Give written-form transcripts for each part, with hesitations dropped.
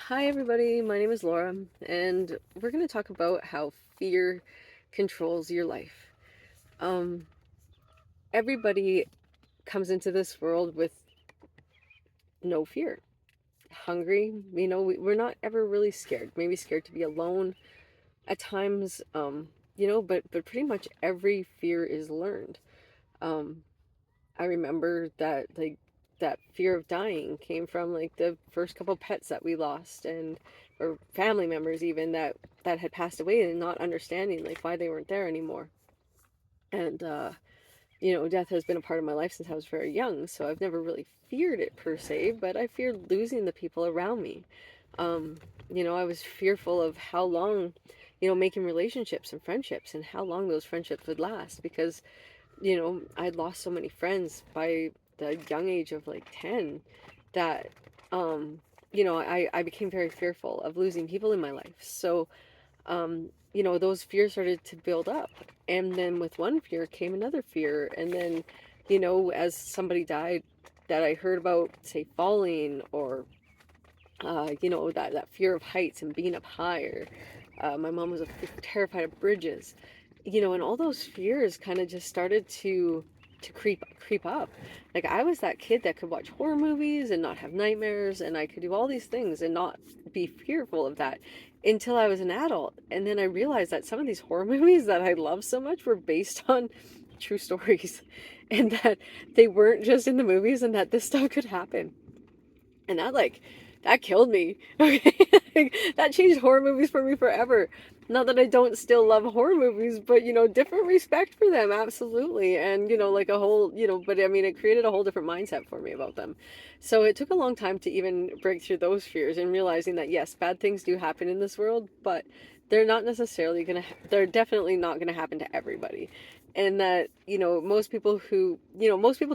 Hi, everybody. My name is Laura, and we're going to talk about how fear controls your life. Um, Everybody comes into this world with no fear. Hungry, we're not ever really scared. Maybe scared to be alone at times, but pretty much every fear is learned. Um, I remember that that fear of dying came from like the first couple pets that we lost, and or family members even that had passed away, and not understanding like why they weren't there anymore. And death has been a part of my life since I was very young, so I've never really feared it per se, but I feared losing the people around me. um I was fearful of how long, making relationships and friendships, and how long those friendships would last, because I'd lost so many friends by the young age of like 10 that, um, I became very fearful of losing people in my life. So, those fears started to build up. And then with one fear came another fear. And then, as somebody died that I heard about, say, falling, or, that fear of heights and being up higher. My mom was terrified of bridges, and all those fears kind of just started to creep up. Like, I was that kid that could watch horror movies and not have nightmares, and I could do all these things and not be fearful of that until I was an adult. And then I realized that some of these horror movies that I love so much were based on true stories, and that they weren't just in the movies, and that this stuff could happen. And that killed me. Okay. Like, that changed horror movies for me forever. Not that I don't still love horror movies, but different respect for them, absolutely. And like a whole, but I mean, it created a whole different mindset for me about them. So it took a long time to even break through those fears, and realizing that yes, bad things do happen in this world, but they're not necessarily they're definitely not gonna happen to everybody. And that, most people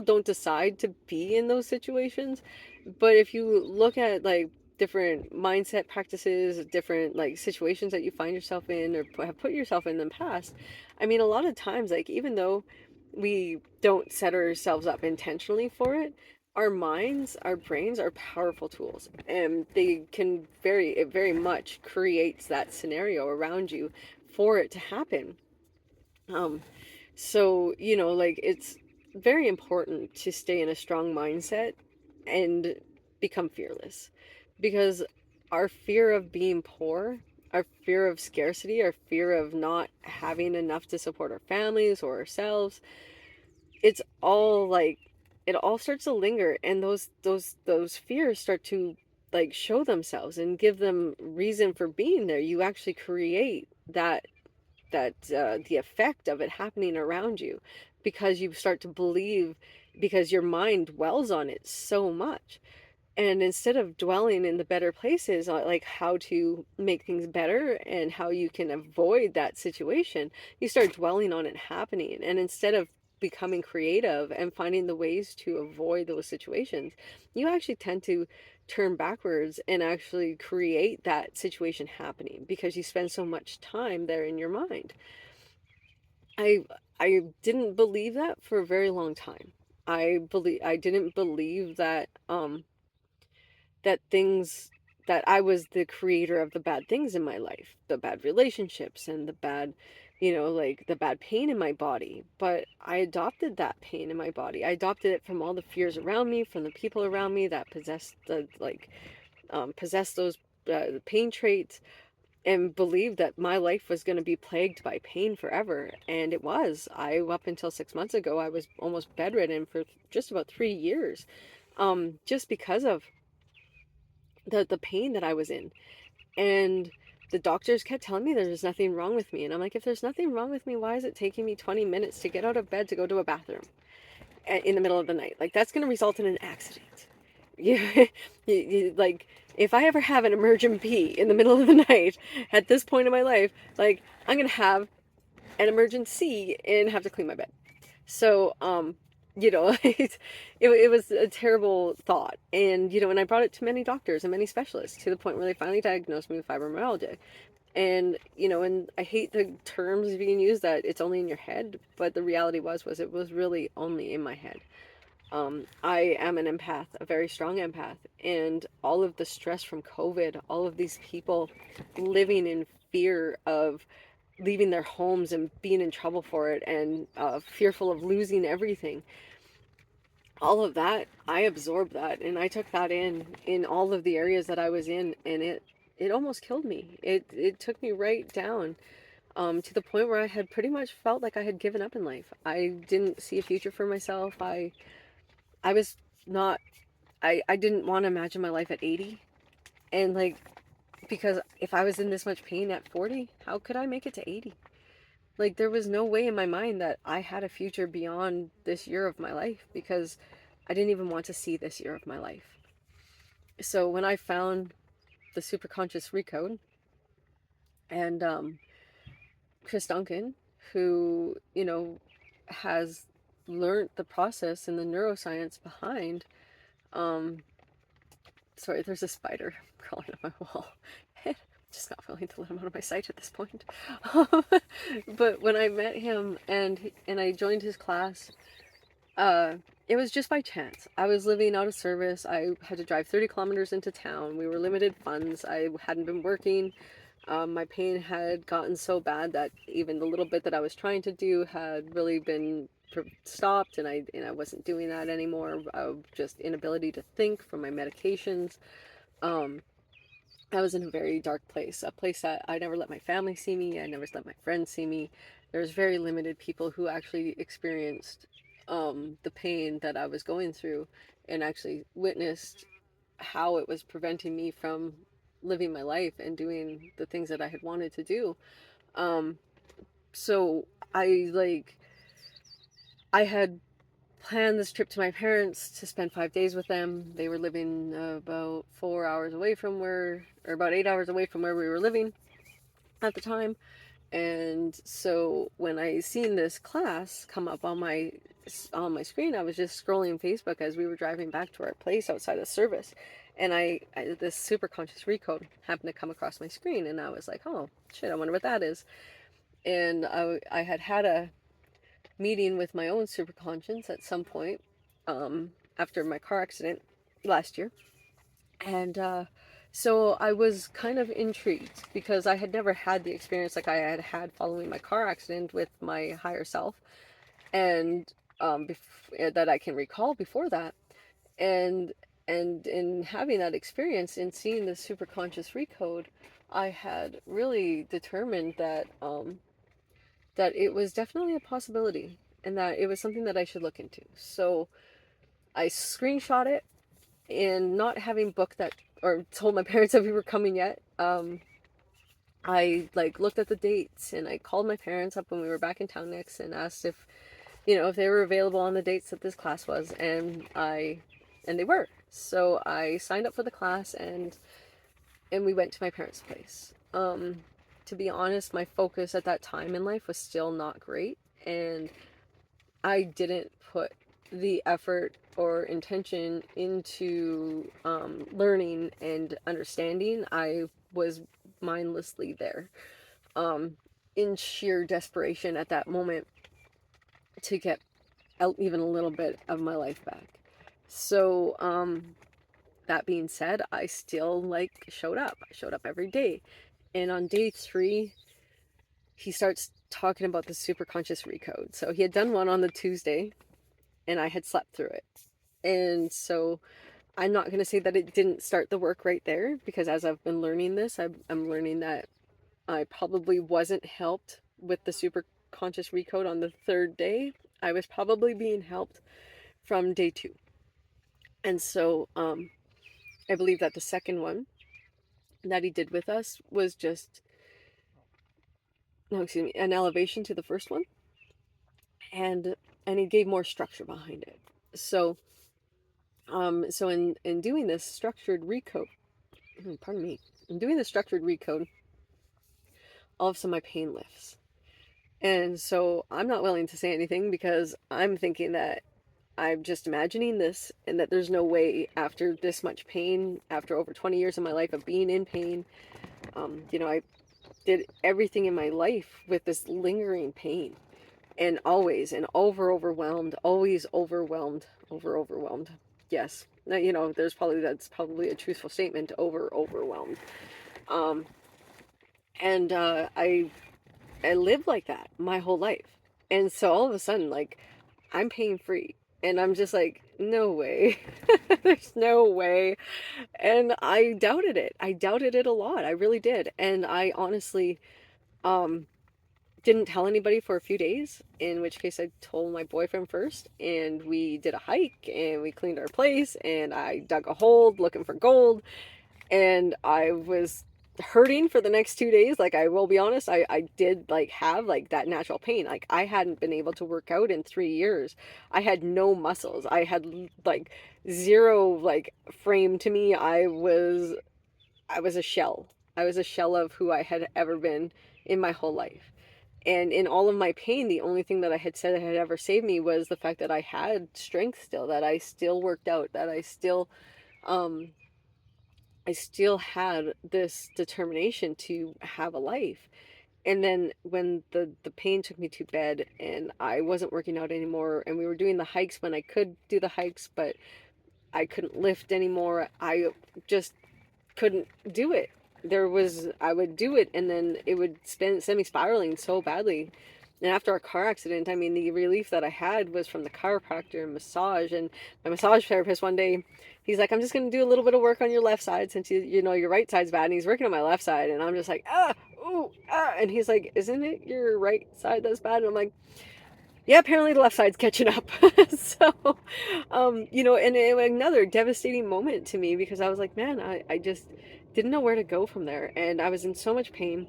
don't decide to be in those situations. But if you look at like different mindset practices, different like situations that you find yourself in, or have put yourself in the past, I mean, a lot of times, like, even though we don't set ourselves up intentionally for it, our minds, our brains are powerful tools, and they can it very much creates that scenario around you for it to happen. Um, like, it's very important to stay in a strong mindset and become fearless, because our fear of being poor, our fear of scarcity, our fear of not having enough to support our families or ourselves, it's all like, it all starts to linger, and those fears start to like show themselves and give them reason for being there. You actually create the effect of it happening around you, because you start to believe, because your mind dwells on it so much. And instead of dwelling in the better places, like how to make things better and how you can avoid that situation, you start dwelling on it happening. And instead of becoming creative and finding the ways to avoid those situations, you actually tend to turn backwards and actually create that situation happening, because you spend so much time there in your mind. I I didn't believe that for a very long time. I didn't believe that that things that I was the creator of the bad things in my life, the bad relationships, and the bad, like the bad pain in my body. But I adopted that pain in my body. I adopted it from all the fears around me, from the people around me that possessed those pain traits, and believed that my life was going to be plagued by pain forever. And it was. Up until 6 months ago, I was almost bedridden for just about 3 years, just because of the pain that I was in. And the doctors kept telling me there's nothing wrong with me. And I'm like, if there's nothing wrong with me, why is it taking me 20 minutes to get out of bed to go to a bathroom in the middle of the night? Like, that's going to result in an accident. Yeah, like, if I ever have an emergent pee in the middle of the night at this point in my life, like, I'm going to have an emergency and have to clean my bed. So, it was a terrible thought. And, and I brought it to many doctors and many specialists, to the point where they finally diagnosed me with fibromyalgia. And, and I hate the terms being used that it's only in your head, but the reality was it was really only in my head. I am an empath, a very strong empath, and all of the stress from COVID, all of these people living in fear of leaving their homes and being in trouble for it, and fearful of losing everything, all of that, I absorbed that and I took that in all of the areas that I was in, and it almost killed me. It took me right down, to the point where I had pretty much felt like I had given up in life. I didn't see a future for myself. I was not, I didn't want to imagine my life at 80. And like, because if I was in this much pain at 40, how could I make it to 80? Like, there was no way in my mind that I had a future beyond this year of my life, because I didn't even want to see this year of my life. So when I found the superconscious recode, and Chris Duncan, who, has learned the process and the neuroscience behind, um, sorry, there's a spider crawling on my wall. I'm just not willing to let him out of my sight at this point. But when I met him and I joined his class, uh, it was just by chance. I was living out of service. I had to drive 30 kilometers into town. We were limited funds. I hadn't been working. My pain had gotten so bad that even the little bit that I was trying to do had really been stopped, and I wasn't doing that anymore. Just inability to think from my medications. Um, I was in a very dark place, a place that I never let my family see me. I never let my friends see me. There's very limited people who actually experienced the pain that I was going through, and actually witnessed how it was preventing me from living my life and doing the things that I had wanted to do. Um, so I had planned this trip to my parents to spend 5 days with them. They were living about 4 hours away from or about 8 hours away from where we were living at the time. And so when I seen this class come up on my screen, I was just scrolling Facebook as we were driving back to our place outside of service, and this super conscious recode happened to come across my screen, and I was like, oh shit, I wonder what that is. And I had a meeting with my own super conscience at some point, after my car accident last year. And so I was kind of intrigued, because I had never had the experience like I had had following my car accident with my higher self, and that I can recall before that. And in having that experience and seeing the superconscious recode, I had really determined that it was definitely a possibility, and that it was something that I should look into. So I screenshot it, and not having booked that or told my parents that we were coming yet, I like looked at the dates, and I called my parents up when we were back in town next and asked if, if they were available on the dates that this class was, and they were. So I signed up for the class, and we went to my parents' place. To be honest, my focus at that time in life was still not great, and I didn't put the effort or intention into learning and understanding. I was mindlessly there, um, in sheer desperation at that moment to get even a little bit of my life back. So, that being said, I still showed up. I showed up every day. And on day 3, he starts talking about the superconscious recode. So he had done one on the Tuesday, and I had slept through it. And so I'm not going to say that it didn't start the work right there, because as I've been learning this, I'm learning that I probably wasn't helped with the superconscious recode on the 3rd day. I was probably being helped from day 2. And so I believe that the second one that he did with us was just, no, excuse me, an elevation to the first one, and he gave more structure behind it. So so in doing this structured recode, pardon me, in doing the structured recode, all of a sudden my pain lifts. And so I'm not willing to say anything, because I'm thinking that I'm just imagining this, and that there's no way, after this much pain, after over 20 years of my life of being in pain, I did everything in my life with this lingering pain. and always and overwhelmed, always overwhelmed. Yes. Now, that's probably a truthful statement, overwhelmed. Um, and I lived like that my whole life. And so all of a sudden, like, I'm pain free. And I'm just like, no way. There's no way. And I doubted it. I doubted it a lot. I really did. And I honestly um didn't tell anybody for a few days, in which case I told my boyfriend first, and we did a hike and we cleaned our place and I dug a hole looking for gold, and I was hurting for the next 2 days. Like, I will be honest, I did like have like that natural pain. Like, I hadn't been able to work out in 3 years. I had no muscles. I had like zero like frame to me. I was a shell. I was a shell of who I had ever been in my whole life. And in all of my pain, the only thing that I had said that had ever saved me was the fact that I had strength still, that I still worked out, that um, I still had this determination to have a life. And then when the pain took me to bed and I wasn't working out anymore, and we were doing the hikes when I could do the hikes, but I couldn't lift anymore, I just couldn't do it. I would do it and then it would send me spiraling so badly. And after a car accident, I mean, the relief that I had was from the chiropractor and massage. And my massage therapist one day, he's like, I'm just going to do a little bit of work on your left side since your right side's bad. And he's working on my left side. And I'm just like, ooh, ah. And he's like, isn't it your right side that's bad? And I'm like, yeah, apparently the left side's catching up. So, and another devastating moment to me, because I was like, man, I just didn't know where to go from there. And I was in so much pain.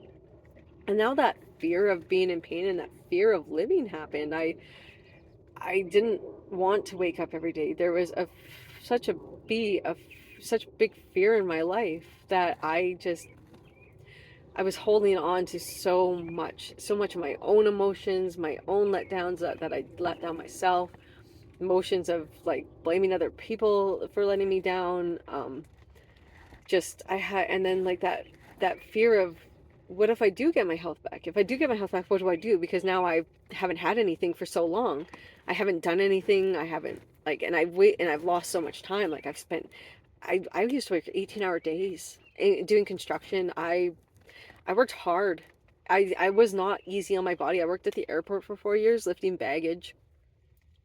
And now that fear of being in pain and that fear of living happened, I didn't want to wake up every day. There was such a be a such big fear in my life that I was holding on to so much of my own emotions, my own letdowns, that I let down myself, emotions of like blaming other people for letting me down. Just I had, and then like that fear of, what if I do get my health back? If I do get my health back, what do I do? Because now I haven't had anything for so long. I haven't done anything. I haven't like, and I've lost so much time. Like, I used to work 18-hour days doing construction. I worked hard. I was not easy on my body. I worked at the airport for 4 years lifting baggage.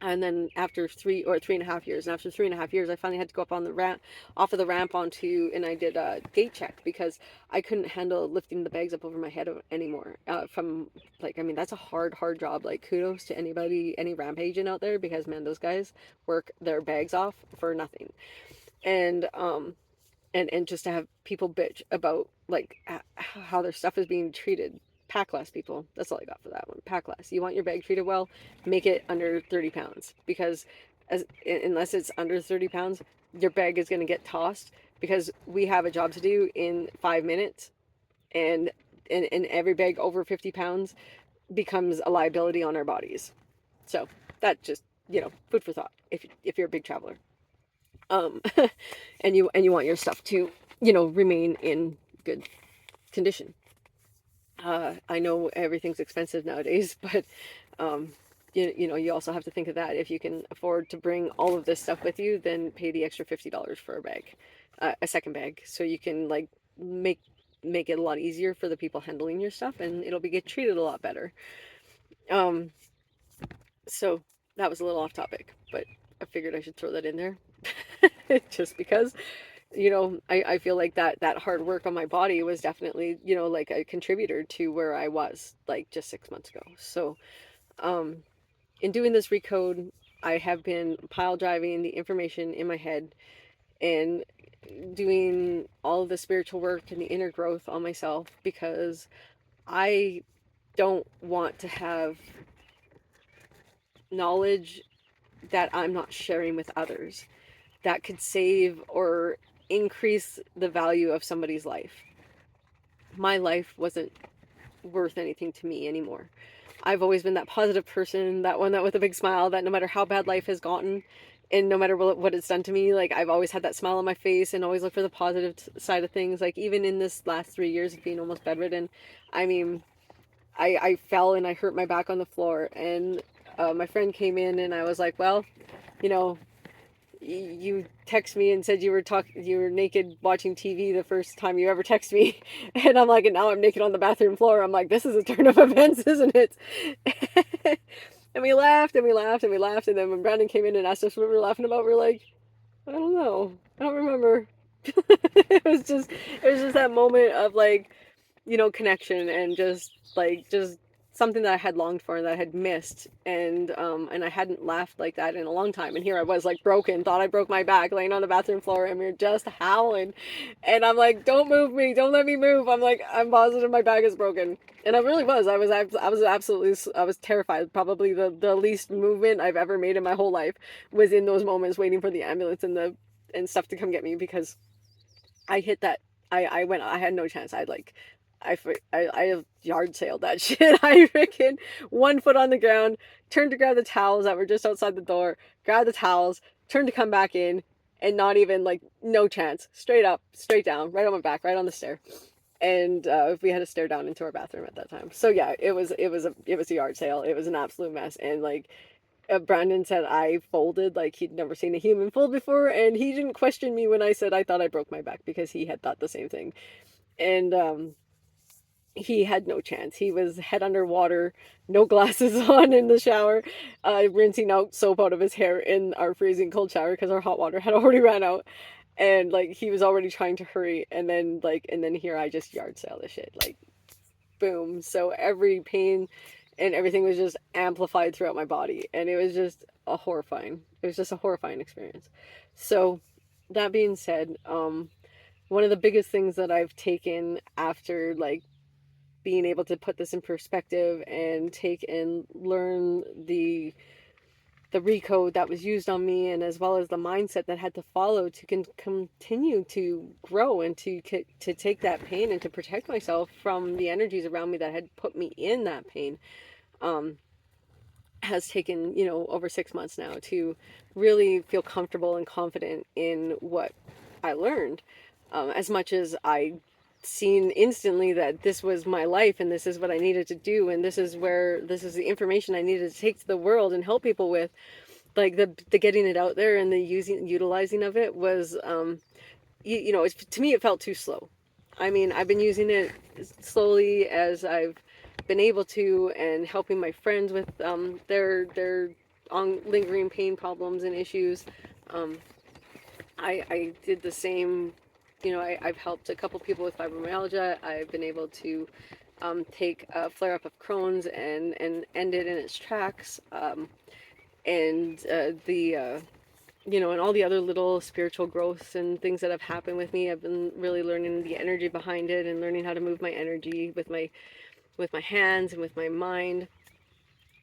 And then after 3.5 years, and after 3.5 years, I finally had to go up on the ramp, off of the ramp onto, and I did a gate check because I couldn't handle lifting the bags up over my head anymore. From like, I mean, that's a hard job. Like, kudos to anybody, any ramp agent out there, because man, those guys work their bags off for nothing. And and just to have people bitch about like how their stuff is being treated. Pack less, people. That's all I got for that one. Pack less. You want your bag treated well, make it under 30 pounds, because unless it's under 30 pounds, your bag is going to get tossed, because we have a job to do in 5 minutes, and and every bag over 50 pounds becomes a liability on our bodies. So that just, food for thought if you're a big traveler. um and you want your stuff to remain in good condition. I know everything's expensive nowadays, but um you also have to think of that. If you can afford to bring all of this stuff with you, then pay the extra $50 for a bag, a second bag, so you can like make it a lot easier for the people handling your stuff, and it'll be get treated a lot better. um so that was a little off topic, but I figured I should throw that in there. Just because, I feel like that hard work on my body was definitely, like a contributor to where I was like just 6 months ago. So um in doing this recode, I have been pile driving the information in my head and doing all of the spiritual work and the inner growth on myself, because I don't want to have knowledge that I'm not sharing with others that could save or increase the value of somebody's life. My life wasn't worth anything to me anymore. I've always been that positive person, that one that with a big smile, that no matter how bad life has gotten and no matter what it's done to me, like, I've always had that smile on my face and always look for the positive side of things. Like, even in this last 3 years of being almost bedridden, I mean, I fell and I hurt my back on the floor, and my friend came in, and I was like, well, you know, you text me and said you were naked watching TV the first time you ever text me, and I'm like, and now I'm naked on the bathroom floor. I'm like, this is a turn of events, isn't it? And we laughed and we laughed and we laughed, and then when Brandon came in and asked us what we were laughing about, we are like, I don't know, I don't remember. It was just that moment of like, connection, and just something that I had longed for and that I had missed, and I hadn't laughed like that in a long time. And here I was, like, broken, thought I broke my back, laying on the bathroom floor, and we were just howling. And I'm like, don't move me, don't let me move. I'm like, I'm positive my back is broken. And I really was. I was terrified. Probably the least movement I've ever made in my whole life was in those moments waiting for the ambulance and stuff to come get me, because I hit that. I had no chance. I yard sailed that shit. I freaking 1 foot on the ground, turned to grab the towels that were just outside the door, grabbed the towels, turned to come back in, and not even, like, no chance. Straight up, straight down, right on my back, right on the stair. And we had to stare down into our bathroom at that time. So yeah, it was a yard sale. It was an absolute mess. And like, Brandon said I folded like he'd never seen a human fold before, and he didn't question me when I said I thought I broke my back, because he had thought the same thing. And he had no chance. He was head under water, no glasses on in the shower, rinsing out soap out of his hair in our freezing cold shower because our hot water had already ran out. And like, he was already trying to hurry, and then here I just yard sale the shit, like, boom. So every pain and everything was just amplified throughout my body, and it was just a horrifying experience. So that being said, one of the biggest things that I've taken after, like, being able to put this in perspective and take and learn the recode that was used on me, and as well as the mindset that had to follow to continue to grow and to take that pain and to protect myself from the energies around me that had put me in that pain, um, has taken, over 6 months now to really feel comfortable and confident in what I learned. As much as I seen instantly that this was my life, and this is what I needed to do, and this is the information I needed to take to the world and help people with, like, the getting it out there and the utilizing of it was, to me it felt too slow. I mean, I've been using it slowly as I've been able to, and helping my friends with their on lingering pain problems and issues. um, I did the same. I've helped a couple people with fibromyalgia. I've been able to take a flare up of Crohn's and end it in its tracks. And and all the other little spiritual growths and things that have happened with me. I've been really learning the energy behind it, and learning how to move my energy with my hands and with my mind.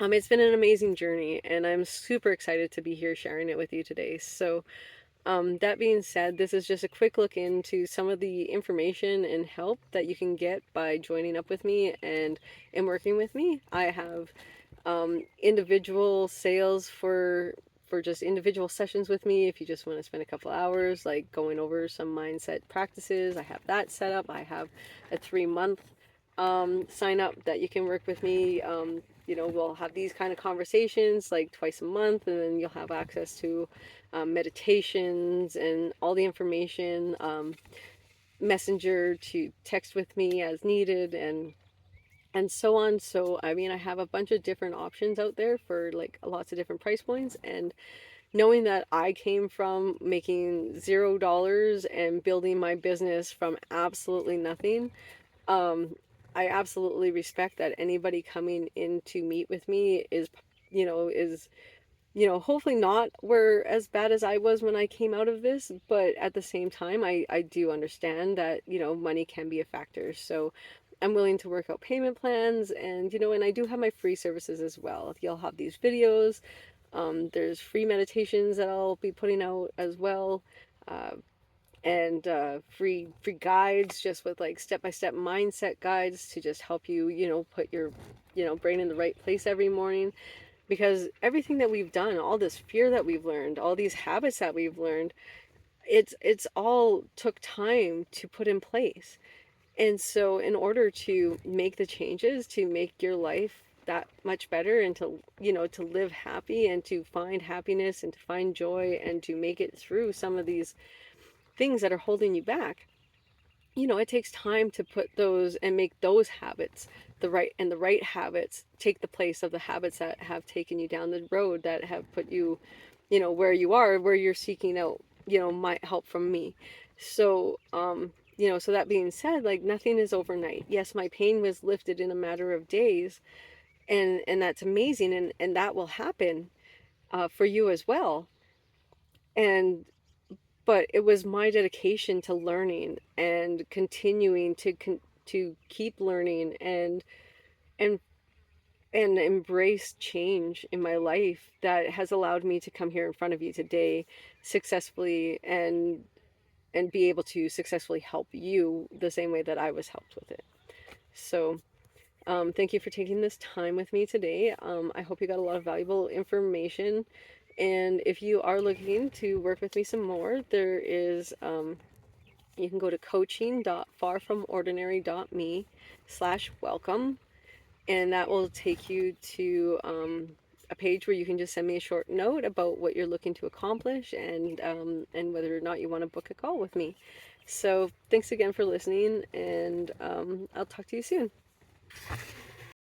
It's been an amazing journey, and I'm super excited to be here sharing it with you today. So that being said, this is just a quick look into some of the information and help that you can get by joining up with me and working with me. I have individual sales for just individual sessions with me. If you just want to spend a couple hours, like, going over some mindset practices, I have that set up. I have a 3-month sign up that you can work with me. We'll have these kind of conversations like twice a month, and then you'll have access to meditations and all the information, messenger to text with me as needed, and so on. So I mean, I have a bunch of different options out there for, like, lots of different price points. And knowing that I came from making $0 and building my business from absolutely nothing, I absolutely respect that anybody coming in to meet with me is hopefully not where as bad as I was when I came out of this. But at the same time, I do understand that, money can be a factor. So I'm willing to work out payment plans, and I do have my free services as well. You'll have these videos. There's free meditations that I'll be putting out as well. And free guides, just with, like, step-by-step mindset guides to just help you, put your, brain in the right place every morning. Because everything that we've done, all this fear that we've learned, all these habits that we've learned, it's all took time to put in place. And so in order to make the changes to make your life that much better, and to, to live happy and to find happiness and to find joy and to make it through some of these things that are holding you back, it takes time to put those and make those habits the right habits take the place of the habits that have taken you down the road, that have put you, where you are, where you're seeking out, my help from me. So, so that being said, like, nothing is overnight. Yes, my pain was lifted in a matter of days, and that's amazing, and that will happen for you as well. And but it was my dedication to learning and continuing to keep learning and and embrace change in my life that has allowed me to come here in front of you today successfully, and be able to successfully help you the same way that I was helped with it. So thank you for taking this time with me today. I hope you got a lot of valuable information. And if you are looking to work with me some more, there is, you can go to coaching.farfromordinary.me/welcome, and that will take you to a page where you can just send me a short note about what you're looking to accomplish, and whether or not you want to book a call with me. So thanks again for listening, and I'll talk to you soon.